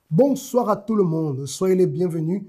Bonsoir à tout le monde, soyez les bienvenus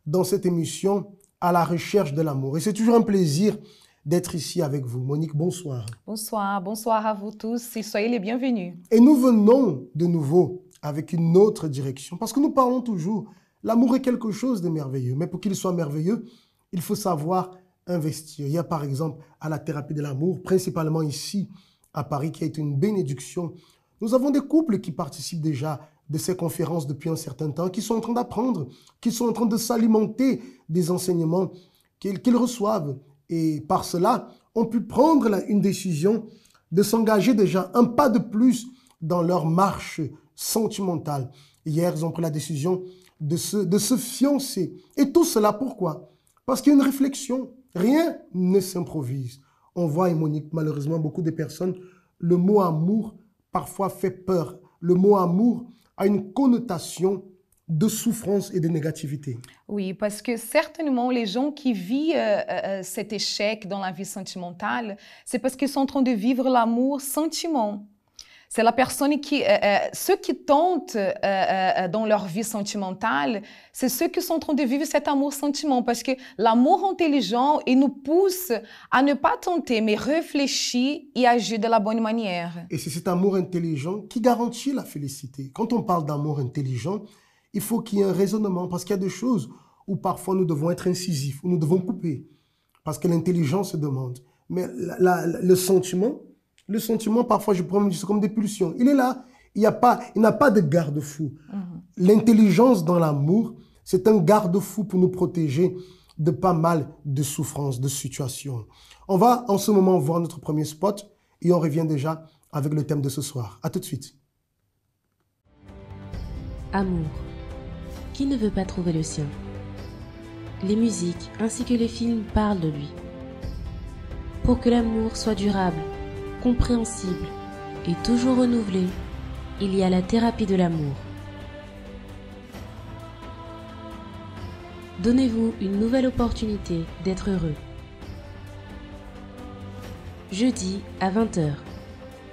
dans cette émission à la recherche de l'amour. Et c'est toujours un plaisir d'être ici avec vous. Monique, bonsoir. Bonsoir, bonsoir à vous tous et soyez les bienvenus. Et nous venons de nouveau avec une autre direction parce que nous parlons toujours, l'amour est quelque chose de merveilleux, mais pour qu'il soit merveilleux, il faut savoir investir. Il y a par exemple à la thérapie de l'amour, principalement ici à Paris, qui a été une bénédiction. Nous avons des couples qui participent déjà de ces conférences depuis un certain temps, qui sont en train d'apprendre, qui sont en train de s'alimenter des enseignements qu'ils reçoivent. Et par cela, ont pu prendre une décision de s'engager déjà un pas de plus dans leur marche sentimentale. Hier, ils ont pris la décision de se fiancer. Et tout cela, pourquoi? Parce qu'il y a une réflexion. Rien ne s'improvise. On voit, et Monique, malheureusement, beaucoup de personnes, le mot amour parfois fait peur. Le mot amour a une connotation de souffrance et de négativité. Oui, parce que certainement les gens qui vivent cet échec dans la vie sentimentale, c'est parce qu'ils sont en train de vivre l'amour sentiment. C'est la personne qui, ceux qui tentent dans leur vie sentimentale, c'est ceux qui sont en train de vivre cet amour-sentiment parce que l'amour intelligent, il nous pousse à ne pas tenter, mais réfléchir et agir de la bonne manière. Et c'est cet amour intelligent qui garantit la félicité. Quand on parle d'amour intelligent, il faut qu'il y ait un raisonnement parce qu'il y a des choses où parfois nous devons être incisifs, où nous devons couper parce que l'intelligence se demande. Mais le sentiment, parfois, je pourrais me dire, c'est comme des pulsions. Il est là. Il n'a pas de garde-fou. L'intelligence dans l'amour, c'est un garde-fou pour nous protéger de pas mal de souffrances, de situations. On va en ce moment voir notre premier spot et on revient déjà avec le thème de ce soir. À tout de suite. Amour. Qui ne veut pas trouver le sien? Les musiques ainsi que les films parlent de lui. Pour que l'amour soit durable, compréhensible et toujours renouvelé, il y a la thérapie de l'amour. Donnez-vous une nouvelle opportunité d'être heureux. Jeudi à 20 h,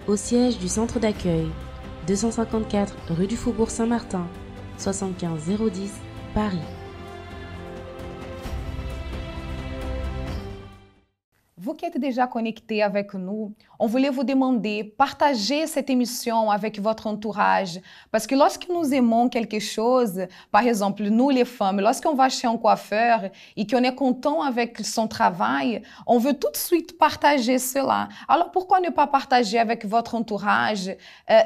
au siège du centre d'accueil, 254 rue du Faubourg Saint-Martin, 75 010, Paris. Vous qui êtes déjà connectés avec nous, on voulait vous demander, partagez cette émission avec votre entourage. Parce que lorsque nous aimons quelque chose, par exemple, nous les femmes, lorsqu'on va chez un coiffeur et qu'on est content avec son travail, on veut tout de suite partager cela. Alors pourquoi ne pas partager avec votre entourage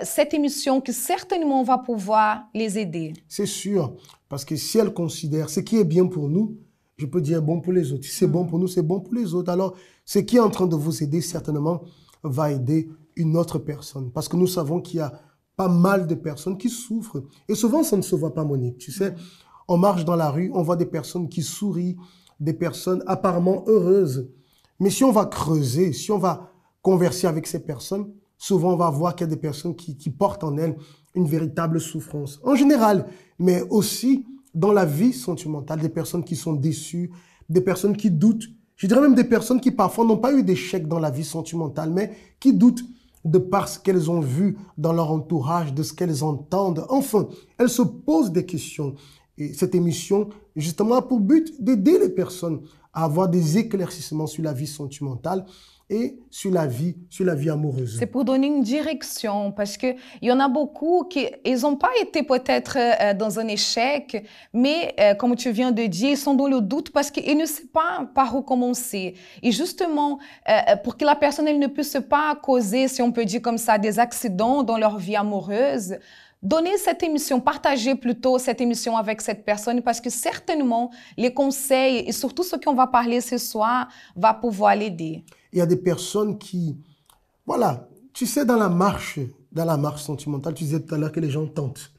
cette émission qui certainement va pouvoir les aider? C'est sûr, parce que si elle considère ce qui est bien pour nous, je peux dire bon pour les autres. Si c'est bon pour nous, c'est bon pour les autres. Alors, ce qui est en train de vous aider, certainement, va aider une autre personne. Parce que nous savons qu'il y a pas mal de personnes qui souffrent. Et souvent, ça ne se voit pas, Monique. Tu sais, on marche dans la rue, on voit des personnes qui sourient, des personnes apparemment heureuses. Mais si on va creuser, si on va converser avec ces personnes, souvent, on va voir qu'il y a des personnes qui portent en elles une véritable souffrance. En général, mais aussi dans la vie sentimentale, des personnes qui sont déçues, des personnes qui doutent. Je dirais même des personnes qui parfois n'ont pas eu d'échec dans la vie sentimentale, mais qui doutent de par ce qu'elles ont vu dans leur entourage, de ce qu'elles entendent. Enfin, elles se posent des questions. Et cette émission, justement, a pour but d'aider les personnes à avoir des éclaircissements sur la vie sentimentale et sur la vie amoureuse. C'est pour donner une direction, parce qu'il y en a beaucoup qui n'ont pas été peut-être dans un échec, mais comme tu viens de dire, ils sont dans le doute parce qu'ils ne savent pas par où commencer. Et justement, pour que la personne elle ne puisse pas causer, si on peut dire comme ça, des accidents dans leur vie amoureuse, donnez cette émission, partagez plutôt cette émission avec cette personne parce que certainement les conseils et surtout ce qu'on va parler ce soir va pouvoir l'aider. Il y a des personnes qui, voilà, tu sais, dans la marche sentimentale, tu disais tout à l'heure que les gens tentent.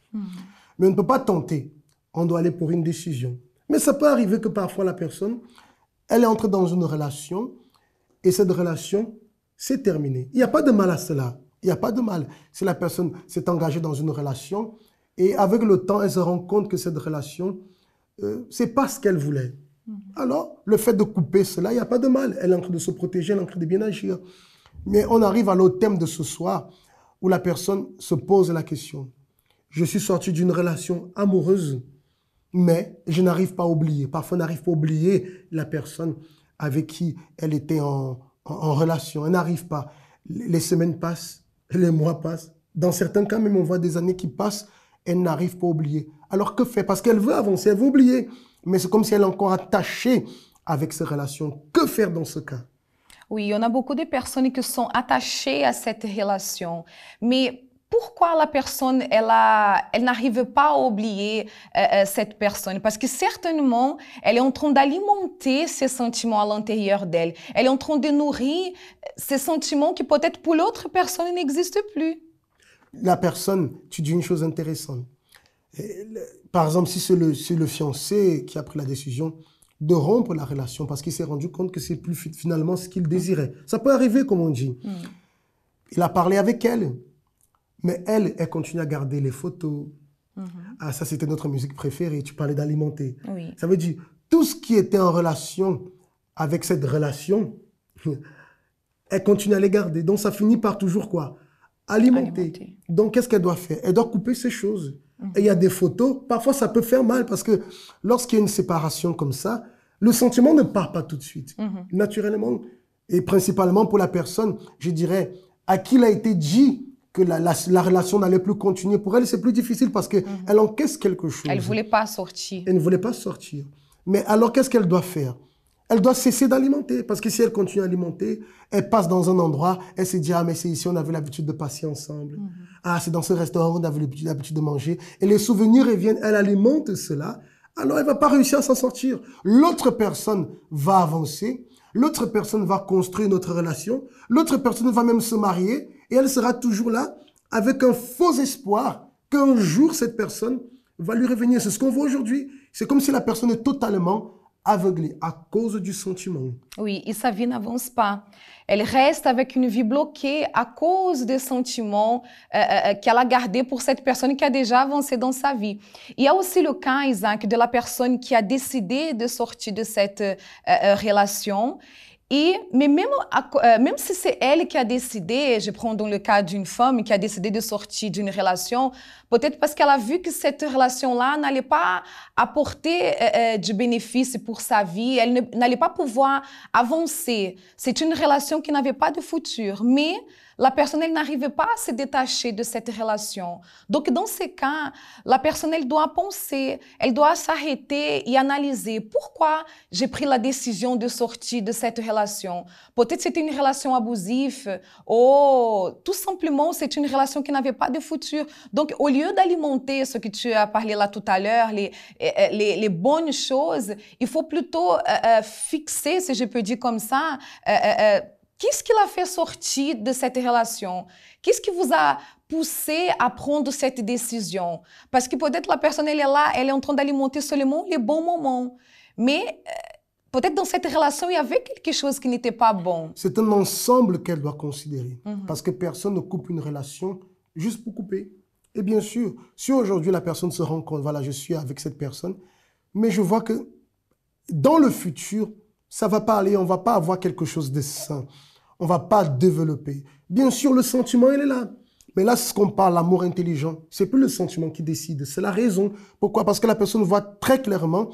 Mais on ne peut pas tenter, on doit aller pour une décision. Mais ça peut arriver que parfois la personne, elle est entrée dans une relation et cette relation s'est terminée. Il n'y a pas de mal à cela. Il n'y a pas de mal. Si la personne s'est engagée dans une relation et avec le temps, elle se rend compte que cette relation, ce n'est pas ce qu'elle voulait. Alors, le fait de couper cela, il n'y a pas de mal. Elle est en train de se protéger, elle est en train de bien agir. Mais on arrive à l'autre thème de ce soir où la personne se pose la question. je suis sorti d'une relation amoureuse, mais je n'arrive pas à oublier. Parfois, on n'arrive pas à oublier la personne avec qui elle était en relation. Elle n'arrive pas. Les semaines passent, les mois passent. Dans certains cas, même on voit des années qui passent, elle n'arrive pas à oublier. Alors que faire? Parce qu'elle veut avancer, elle veut oublier. Mais c'est comme si elle est encore attachée avec ces relations. Que faire dans ce cas? Oui, on a beaucoup de personnes qui sont attachées à cette relation. Mais pourquoi la personne, elle n'arrive pas à oublier cette personne? Parce que certainement, elle est en train d'alimenter ces sentiments à l'intérieur d'elle. Elle est en train de nourrir ces sentiments qui peut-être pour l'autre personne n'existent plus. La personne, tu dis une chose intéressante. Par exemple, si c'est le fiancé qui a pris la décision de rompre la relation parce qu'il s'est rendu compte que c'est plus finalement ce qu'il désirait. Ça peut arriver, comme on dit. Il a parlé avec elle, mais elle continue à garder les photos. Ah, ça, c'était notre musique préférée. Tu parlais d'alimenter. Oui. Ça veut dire, tout ce qui était en relation avec cette relation, elle continue à les garder. Donc, ça finit par toujours quoi? Alimenter. Donc, qu'est-ce qu'elle doit faire? Elle doit couper ces choses. Et il y a des photos, parfois ça peut faire mal parce que lorsqu'il y a une séparation comme ça, le sentiment ne part pas tout de suite, naturellement. Et principalement pour la personne, je dirais, à qui il a été dit que la relation n'allait plus continuer. Pour elle, c'est plus difficile parce qu'elle encaisse quelque chose. Elle ne voulait pas sortir. Elle ne voulait pas sortir. Mais alors, qu'est-ce qu'elle doit faire? Elle doit cesser d'alimenter parce que si elle continue à alimenter, elle passe dans un endroit, elle se dit « Ah, mais c'est ici, on avait l'habitude de passer ensemble. Ah, c'est dans ce restaurant, on avait l'habitude de manger. » Et les souvenirs reviennent, elle alimente cela. Alors, elle ne va pas réussir à s'en sortir. L'autre personne va avancer. L'autre personne va construire notre relation. L'autre personne va même se marier. Et elle sera toujours là avec un faux espoir qu'un jour, cette personne va lui revenir. C'est ce qu'on voit aujourd'hui. C'est comme si la personne est totalement aveuglée à cause du sentiment. Oui, et sa vie n'avance pas. Elle reste avec une vie bloquée à cause des sentiments qu'elle a gardés pour cette personne qui a déjà avancé dans sa vie. Il y a aussi le cas, Isaac, de la personne qui a décidé de sortir de cette relation. Mais même si c'est elle qui a décidé, je prends dans le cas d'une femme qui a décidé de sortir d'une relation, peut-être parce qu'elle a vu que cette relation-là n'allait pas apporter du bénéfice pour sa vie, elle n'allait pas pouvoir avancer. C'est une relation qui n'avait pas de futur, mais la personne, elle n'arrivait pas à se détacher de cette relation. Donc, dans ces cas, la personne, elle doit penser, elle doit s'arrêter et analyser pourquoi j'ai pris la décision de sortir de cette relation. Peut-être c'était une relation abusive ou tout simplement, c'est une relation qui n'avait pas de futur. Donc, au lieu d'alimenter ce que tu as parlé là tout à l'heure, les bonnes choses, il faut plutôt fixer, si je peux dire comme ça, qu'est-ce qui l'a fait sortir de cette relation? Qu'est-ce qui vous a poussé à prendre cette décision? Parce que peut-être la personne, elle est là, elle est en train d'alimenter seulement les bons moments. Mais peut-être dans cette relation, il y avait quelque chose qui n'était pas bon. C'est un ensemble qu'elle doit considérer. Parce que personne ne coupe une relation juste pour couper. Et bien sûr, si aujourd'hui la personne se rend compte, voilà, je suis avec cette personne, mais je vois que dans le futur, ça ne va pas aller, on ne va pas avoir quelque chose de sain. On ne va pas développer. Bien sûr, le sentiment, il est là. Mais là, c'est ce qu'on parle, l'amour intelligent. Ce n'est plus le sentiment qui décide, c'est la raison. Pourquoi? Parce que la personne voit très clairement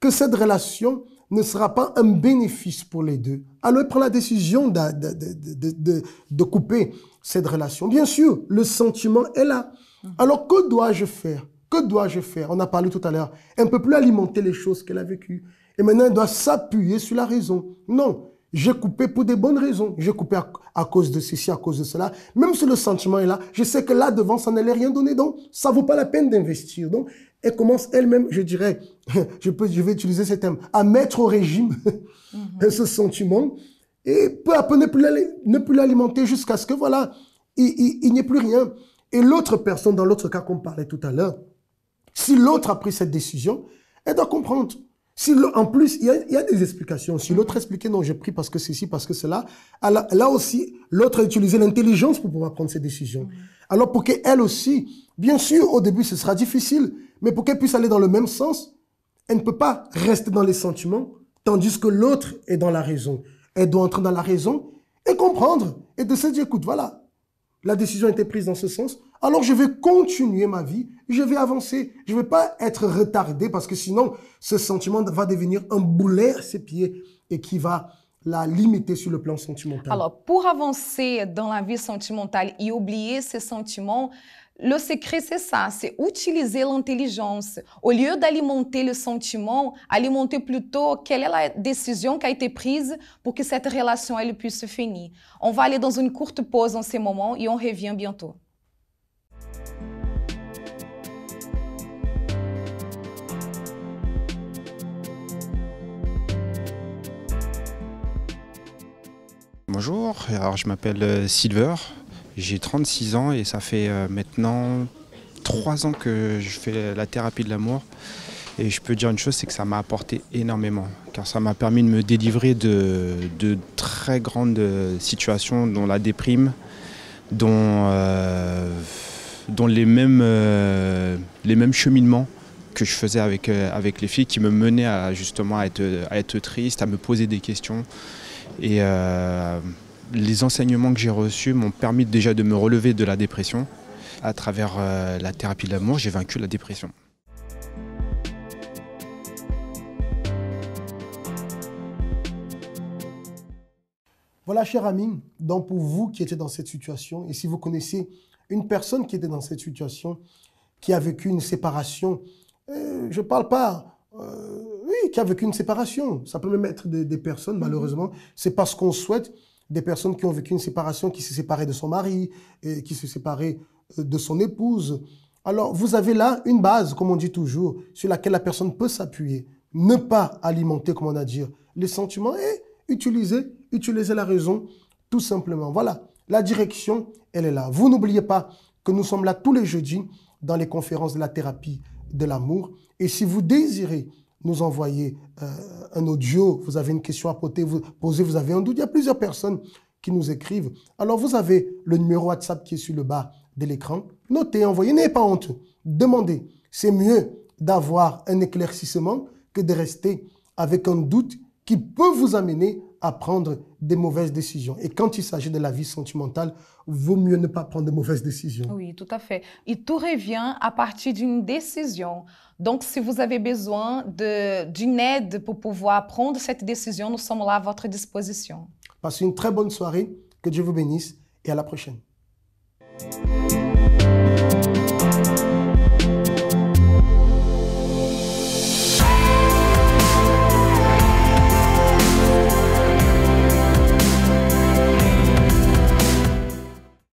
que cette relation ne sera pas un bénéfice pour les deux. Alors, elle prend la décision de couper cette relation. Bien sûr, le sentiment est là. Alors, que dois-je faire? Que dois-je faire? On a parlé tout à l'heure. Elle ne peut plus alimenter les choses qu'elle a vécues. Et maintenant, elle doit s'appuyer sur la raison. Non. J'ai coupé pour des bonnes raisons. J'ai coupé à cause de ceci, à cause de cela. Même si le sentiment est là, je sais que là devant, ça n'allait rien donner. Donc, ça ne vaut pas la peine d'investir. Donc, elle commence elle-même, je dirais, je vais utiliser ce terme, à mettre au régime ce sentiment. Et peu à peu, ne plus l'alimenter jusqu'à ce que, voilà, il n'y ait plus rien. Et l'autre personne, dans l'autre cas qu'on parlait tout à l'heure, si l'autre a pris cette décision, elle doit comprendre. En plus, il y a des explications. Si l'autre expliquait, non, j'ai pris parce que ceci, parce que cela, là aussi, l'autre a utilisé l'intelligence pour pouvoir prendre ses décisions. Alors, pour qu'elle aussi, bien sûr, au début, ce sera difficile, mais pour qu'elle puisse aller dans le même sens, elle ne peut pas rester dans les sentiments, tandis que l'autre est dans la raison. Elle doit entrer dans la raison et comprendre, et de se dire, écoute, voilà, la décision a été prise dans ce sens, alors je vais continuer ma vie, je vais avancer. Je ne vais pas être retardé parce que sinon, ce sentiment va devenir un boulet à ses pieds et qui va la limiter sur le plan sentimental. Alors, pour avancer dans la vie sentimentale et oublier ces sentiments, le secret, c'est ça, c'est utiliser l'intelligence. Au lieu d'alimenter le sentiment, alimenter plutôt quelle est la décision qui a été prise pour que cette relation elle puisse se finir. On va aller dans une courte pause en ce moment et on revient bientôt. Bonjour, alors je m'appelle Silver, j'ai 36 ans et ça fait maintenant 3 ans que je fais la thérapie de l'amour. Et je peux dire une chose, c'est que ça m'a apporté énormément, car ça m'a permis de me délivrer de très grandes situations, dont la déprime, dont les mêmes cheminements que je faisais avec les filles qui me menaient justement à être triste, à me poser des questions. Et les enseignements que j'ai reçus m'ont permis déjà de me relever de la dépression. À travers la thérapie de l'amour, j'ai vaincu la dépression. Voilà, cher ami, donc pour vous qui étiez dans cette situation, et si vous connaissez une personne qui était dans cette situation, qui a vécu une séparation, je ne parle pas... oui, qui a vécu une séparation. Ça peut même être des personnes, malheureusement. C'est parce qu'on souhaite des personnes qui ont vécu une séparation, qui s'est séparée de son mari, et qui s'est séparée de son épouse. Alors, vous avez là une base, comme on dit toujours, sur laquelle la personne peut s'appuyer. Ne pas alimenter, comme on a dit, les sentiments et utiliser la raison, tout simplement. Voilà, la direction, elle est là. Vous n'oubliez pas que nous sommes là tous les jeudis dans les conférences de la thérapie de l'amour. Et si vous désirez nous envoyer un audio, vous avez une question à poser, vous avez un doute, il y a plusieurs personnes qui nous écrivent. Alors vous avez le numéro WhatsApp qui est sur le bas de l'écran. Notez, envoyez, n'ayez pas honte. Demandez. C'est mieux d'avoir un éclaircissement que de rester avec un doute qui peut vous amener à prendre des mauvaises décisions. Et quand il s'agit de la vie sentimentale, vaut mieux ne pas prendre de mauvaises décisions. Oui, tout à fait. Et tout revient à partir d'une décision. Donc, si vous avez besoin d'une aide pour pouvoir prendre cette décision, nous sommes là à votre disposition. Passez une très bonne soirée, que Dieu vous bénisse et à la prochaine.